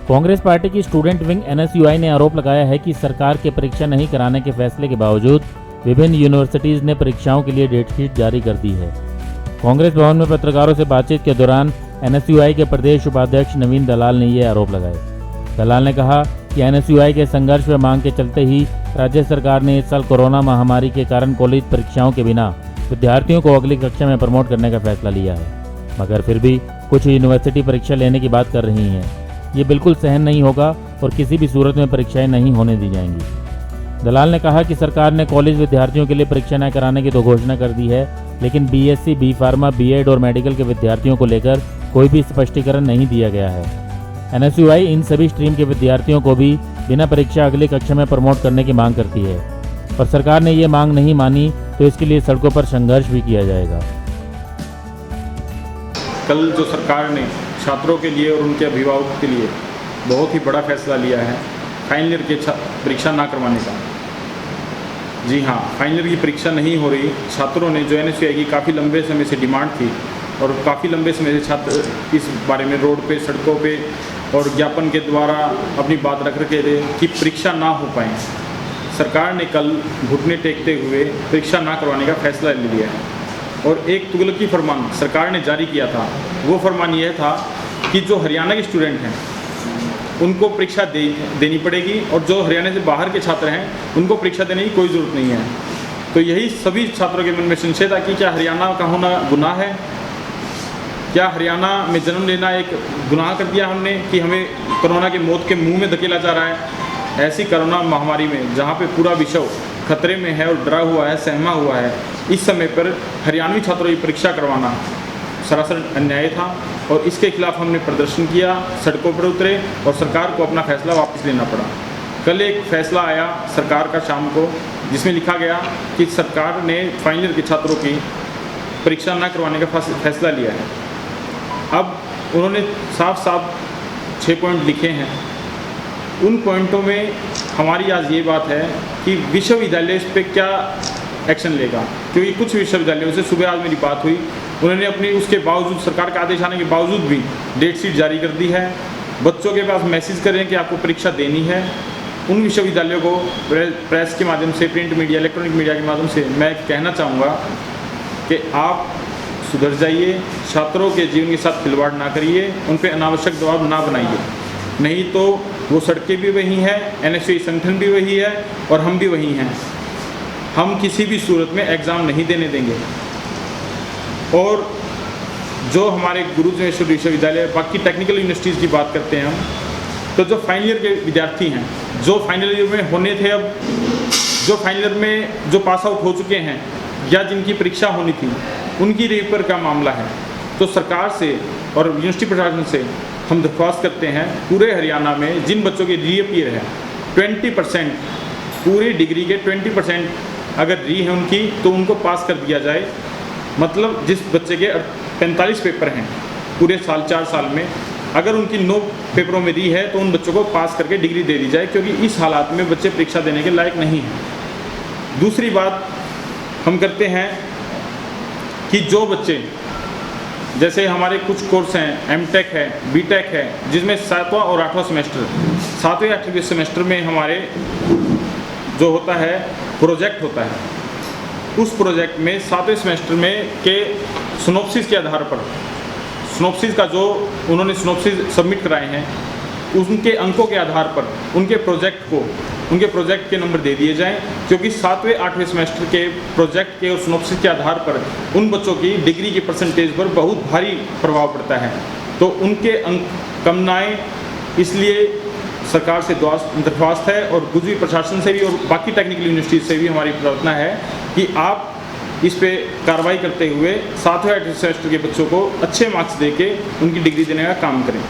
Congress party की student wing NSUI ने आरोप लगाया है कि सरकार के परीक्षा नहीं कराने के फैसले के बावजूद विभिन्न यूनिवर्सिटीज ने परीक्षाओं के लिए डेट शीट जारी कर दी है। कांग्रेस भवन में पत्रकारों से बातचीत के दौरान NSUI के प्रदेश उपाध्यक्ष नवीन दलाल ने ये आरोप लगाए। दलाल ने कहा कि NSUI के संघर्ष व मांग के चलते ही राज्य सरकार ने इस साल कोरोना महामारी के कारण कॉलेज परीक्षाओं के बिना विद्यार्थियों को अगली कक्षा में प्रमोट करने का फैसला लिया है, मगर फिर भी कुछ यूनिवर्सिटी परीक्षा लेने की बात कर रही हैं। ये बिल्कुल सहन नहीं होगा और किसी भी सूरत में परीक्षाएं नहीं होने दी जाएंगी। दलाल ने कहा कि सरकार ने कॉलेज विद्यार्थियों के लिए परीक्षा न कराने की तो घोषणा कर दी है, लेकिन BSc, B फार्मा, B.Ed और मेडिकल के विद्यार्थियों को लेकर कोई भी स्पष्टीकरण नहीं दिया गया है। NSUI इन सभी स्ट्रीम के विद्यार्थियों को भी बिना परीक्षा अगली कक्षा में प्रमोट करने की मांग करती है और सरकार ने ये मांग नहीं मानी तो इसके लिए सड़कों पर संघर्ष भी किया जाएगा। कल जो सरकार ने छात्रों के लिए और उनके अभिभावकों के लिए बहुत ही बड़ा फैसला लिया है फाइनल ईयर की परीक्षा ना करवाने का। जी हाँ, फाइनल ईयर की परीक्षा नहीं हो रही। छात्रों ने जो NSUI की काफ़ी लंबे समय से डिमांड थी और काफ़ी लंबे समय से छात्र इस बारे में रोड पे, सड़कों पे और ज्ञापन के द्वारा अपनी बात रख रखे थे कि परीक्षा ना हो पाए। सरकार ने कल घुटने टेकते हुए परीक्षा ना करवाने का फैसला ले लिया है और एक तुगलकी फरमान सरकार ने जारी किया था। वो फरमान यह था कि जो हरियाणा के स्टूडेंट हैं उनको परीक्षा देनी पड़ेगी और जो हरियाणा से बाहर के छात्र हैं उनको परीक्षा देने की कोई ज़रूरत नहीं है। तो यही सभी छात्रों के मन में संशय था कि क्या हरियाणा का होना गुनाह है, क्या हरियाणा में जन्म लेना एक गुनाह कर दिया हमने कि हमें कोरोना की मौत के मुंह में धकेला जा रहा है। ऐसी कोरोना महामारी में जहाँ पे पूरा विश्व खतरे में है और डरा हुआ है, सहमा हुआ है, इस समय पर हरियाणवी छात्रों की परीक्षा करवाना सरासर अन्याय था और इसके खिलाफ हमने प्रदर्शन किया, सड़कों पर उतरे और सरकार को अपना फैसला वापस लेना पड़ा। कल एक फैसला आया सरकार का शाम को, जिसमें लिखा गया कि सरकार ने फाइनल ईयर के छात्रों की परीक्षा न करवाने का फैसला लिया है। अब उन्होंने साफ साफ 6 पॉइंट लिखे हैं। उन पॉइंटों में हमारी आज ये बात है कि विश्वविद्यालय इस पर क्या एक्शन लेगा, क्योंकि कुछ विश्वविद्यालयों से सुबह आज मेरी बात हुई, उन्होंने अपनी उसके बावजूद, सरकार का आदेश आने के बावजूद भी डेट शीट जारी कर दी है। बच्चों के पास मैसेज कर रहे हैं कि आपको परीक्षा देनी है। उन विश्वविद्यालयों को प्रेस के माध्यम से, प्रिंट मीडिया, इलेक्ट्रॉनिक मीडिया के माध्यम से मैं कहना चाहूँगा कि आप सुधर जाइए, छात्रों के जीवन के साथ खिलवाड़ ना करिए, उन पर अनावश्यक दबाव ना बनाइए, नहीं तो वो सड़कें भी वही हैं, NSUI संगठन भी वही है और हम भी वही हैं। हम किसी भी सूरत में एग्ज़ाम नहीं देने देंगे। और जो हमारे गुरु जनेश्वर विश्वविद्यालय, बाकी टेक्निकल यूनिवर्सिटीज़ की बात करते हैं हम, तो जो फाइनल ईयर के विद्यार्थी हैं, जो फाइनल ईयर में होने थे, अब जो फाइनल ईयर में जो पास आउट हो चुके हैं या जिनकी परीक्षा होनी थी, उनकी रीपर का मामला है। तो सरकार से और यूनिवर्सिटी प्रशासन से हम दरख्वास्त करते हैं, पूरे हरियाणा में जिन बच्चों के रीअपीयर है 20%, पूरी डिग्री के 20% अगर री है उनकी, तो उनको पास कर दिया जाए। मतलब जिस बच्चे के 45 पेपर हैं पूरे साल, 4 साल में, अगर उनकी 9 पेपरों में री है तो उन बच्चों को पास करके डिग्री दे दी जाए, क्योंकि इस हालात में बच्चे परीक्षा देने के लायक नहीं हैं। दूसरी बात हम करते हैं कि जो बच्चे, जैसे हमारे कुछ कोर्स हैं, MTech है, BTech है, जिसमें 7वां और 8वां सेमेस्टर, 7वें 8वें सेमेस्टर में हमारे जो होता है प्रोजेक्ट होता है, उस प्रोजेक्ट में 7वें सेमेस्टर में के सिनॉप्सिस के आधार पर, सिनॉप्सिस का जो उन्होंने सिनॉप्सिस सबमिट कराए हैं, उनके अंकों के आधार पर उनके प्रोजेक्ट के नंबर दे दिए जाएं, क्योंकि 7वें 8वें सेमेस्टर के प्रोजेक्ट के और सिनॉप्सिस के आधार पर उन बच्चों की डिग्री की परसेंटेज पर बहुत भारी प्रभाव पड़ता है। तो उनके अंक कम ना आए, इसलिए सरकार से दरख्वास्त है और गुजरी प्रशासन से भी और बाकी टेक्निकल यूनिवर्सिटी से भी हमारी प्रार्थना है कि आप इस पे कार्रवाई करते हुए 7वें 8वें सेमेस्टर के बच्चों को अच्छे मार्क्स देके उनकी डिग्री देने का काम करें।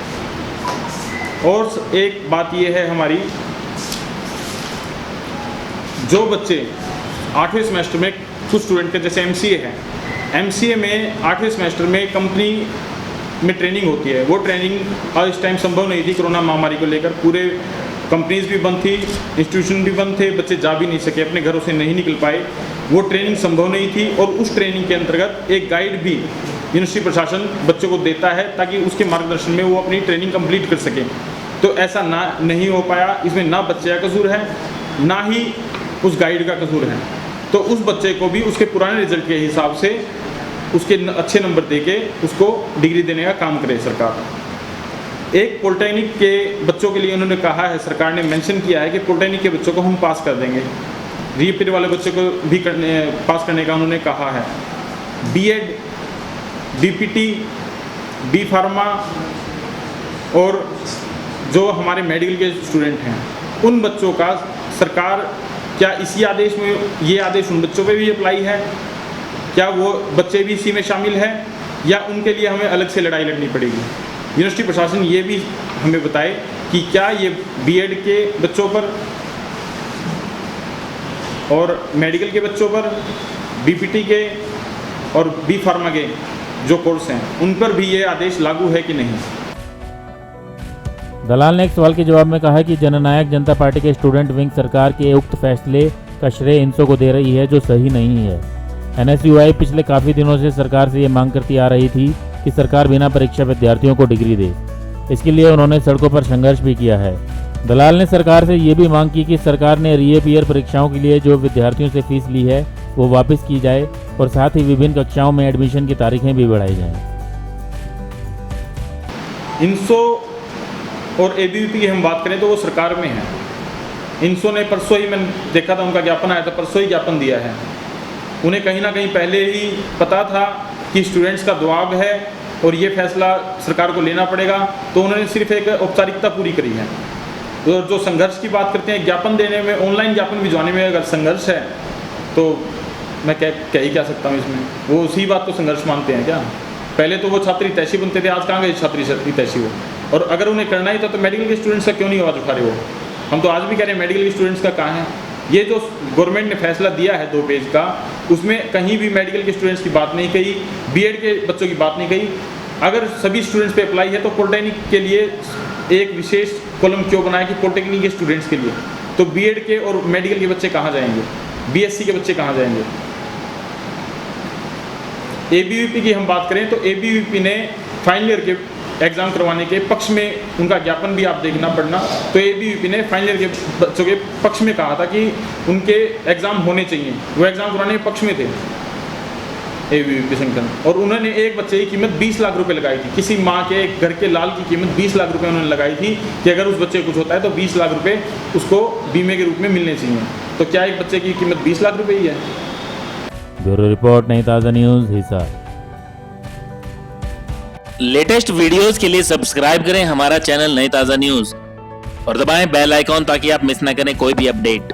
और एक बात ये है हमारी, जो बच्चे 8वें सेमेस्टर में, कुछ स्टूडेंट के जैसे MCA है, MCA में 8वें सेमेस्टर में कंपनी में ट्रेनिंग होती है, वो ट्रेनिंग आज इस टाइम संभव नहीं थी कोरोना महामारी को लेकर। पूरे कंपनीज भी बंद थी, इंस्टीट्यूशन भी बंद थे, बच्चे जा भी नहीं सके, अपने घरों से नहीं निकल पाए, वो ट्रेनिंग संभव नहीं थी। और उस ट्रेनिंग के अंतर्गत एक गाइड भी यूनिवर्सिटी प्रशासन बच्चों को देता है ताकि उसके मार्गदर्शन में वो अपनी ट्रेनिंग कंप्लीट कर सकें। तो ऐसा नहीं हो पाया। इसमें ना बच्चे का कसूर है, ना ही उस गाइड का कसूर है। तो उस बच्चे को भी उसके पुराने रिजल्ट के हिसाब से उसके अच्छे नंबर देके उसको डिग्री देने का काम करे सरकार। एक पॉलिटेक्निक के बच्चों के लिए उन्होंने कहा है, सरकार ने मेंशन किया है कि पॉलिटेक्निक के बच्चों को हम पास कर देंगे, रीअपीयर वाले बच्चों को भी पास करने का उन्होंने कहा है। बीएड, बीपीटी, बी फार्मा और जो हमारे मेडिकल के स्टूडेंट हैं उन बच्चों का सरकार क्या इसी आदेश में, ये आदेश उन बच्चों पे भी अप्लाई है? क्या वो बच्चे भी इसी में शामिल हैं या उनके लिए हमें अलग से लड़ाई लड़नी पड़ेगी? यूनिवर्सिटी प्रशासन ये भी हमें बताए कि क्या ये बीएड के बच्चों पर और मेडिकल के बच्चों पर, बीपीटी के और बी फार्मा के जो कोर्स हैं उन पर भी ये आदेश लागू है कि नहीं। दलाल ने एक सवाल के जवाब में कहा कि जननायक जनता पार्टी के स्टूडेंट विंग सरकार के उक्त फैसले का श्रेय इनसो को दे रही है, जो सही नहीं है। एनएसयूआई पिछले काफ़ी दिनों से सरकार से ये मांग करती आ रही थी कि सरकार बिना परीक्षा विद्यार्थियों को डिग्री दे। इसके लिए उन्होंने सड़कों पर संघर्ष भी किया है। दलाल ने सरकार से ये भी मांग की कि सरकार ने रीअपीयर परीक्षाओं के लिए जो विद्यार्थियों से फीस ली है वो वापस की जाए और साथ ही विभिन्न कक्षाओं में एडमिशन की तारीखें भी बढ़ाई जाएं। इनसो और एबीवीपी की हम बात करें तो वो सरकार में है। इनसो ने परसों ही, मैंने देखा था उनका ज्ञापन आया था, परसों ही ज्ञापन दिया है। उन्हें कहीं ना कहीं पहले ही पता था कि स्टूडेंट्स का दबाव है और ये फैसला सरकार को लेना पड़ेगा, तो उन्होंने सिर्फ एक औपचारिकता पूरी करी है। तो जो संघर्ष की बात करते हैं, ज्ञापन देने में, ऑनलाइन ज्ञापन भिजवाने में अगर संघर्ष है तो मैं कह ही क्या सकता हूँ इसमें। वो उसी बात को संघर्ष मानते हैं क्या? पहले तो वो छात्री हितैषी बनते थे, आज कहाँ गए छात्री हितैषी हो? और अगर उन्हें करना ही था तो मेडिकल के स्टूडेंट्स का क्यों नहीं आवाज़ उठा रहे हो? हम तो आज भी कह रहे हैं मेडिकल के स्टूडेंट्स का कहाँ है? ये जो गवर्नमेंट ने फैसला दिया है 2 पेज का, उसमें कहीं भी मेडिकल के स्टूडेंट्स की बात नहीं कही, बीएड के बच्चों की बात नहीं कही। अगर सभी स्टूडेंट्स पे अप्लाई है तो पॉलिटेक्निक के लिए एक विशेष कॉलम क्यों बनाया कि पॉलिटेक्निक के स्टूडेंट्स के लिए? तो बीएड के और मेडिकल के बच्चे कहाँ जाएंगे? बीएससी के बच्चे कहाँ जाएंगे? एबीवीपी की हम बात करें तो एबीवीपी ने फाइनल ईयर के एग्ज़ाम करवाने के पक्ष में, उनका ज्ञापन भी आप देखना पड़ना, तो एबीवीपी ने फाइनल ईयर के बच्चों के पक्ष में कहा था कि उनके एग्ज़ाम होने चाहिए। वो एग्ज़ाम करवाने के पक्ष में थे एबीवीपी संगठन, और उन्होंने एक बच्चे की कीमत 20 लाख रुपए लगाई थी। किसी माँ के घर के लाल की कीमत 20 लाख रुपए उन्होंने लगाई थी कि अगर उस बच्चे को कुछ होता है तो 20 लाख रुपए उसको बीमे के रूप में मिलने चाहिए। तो क्या एक बच्चे की कीमत 20 लाख रुपए ही है? ब्यूरो रिपोर्ट, नई ताज़ा न्यूज़, हिसार। लेटेस्ट वीडियोस के लिए सब्सक्राइब करें हमारा चैनल नई ताज़ा न्यूज़ और दबाएं बेल आइकॉन ताकि आप मिस ना करें कोई भी अपडेट।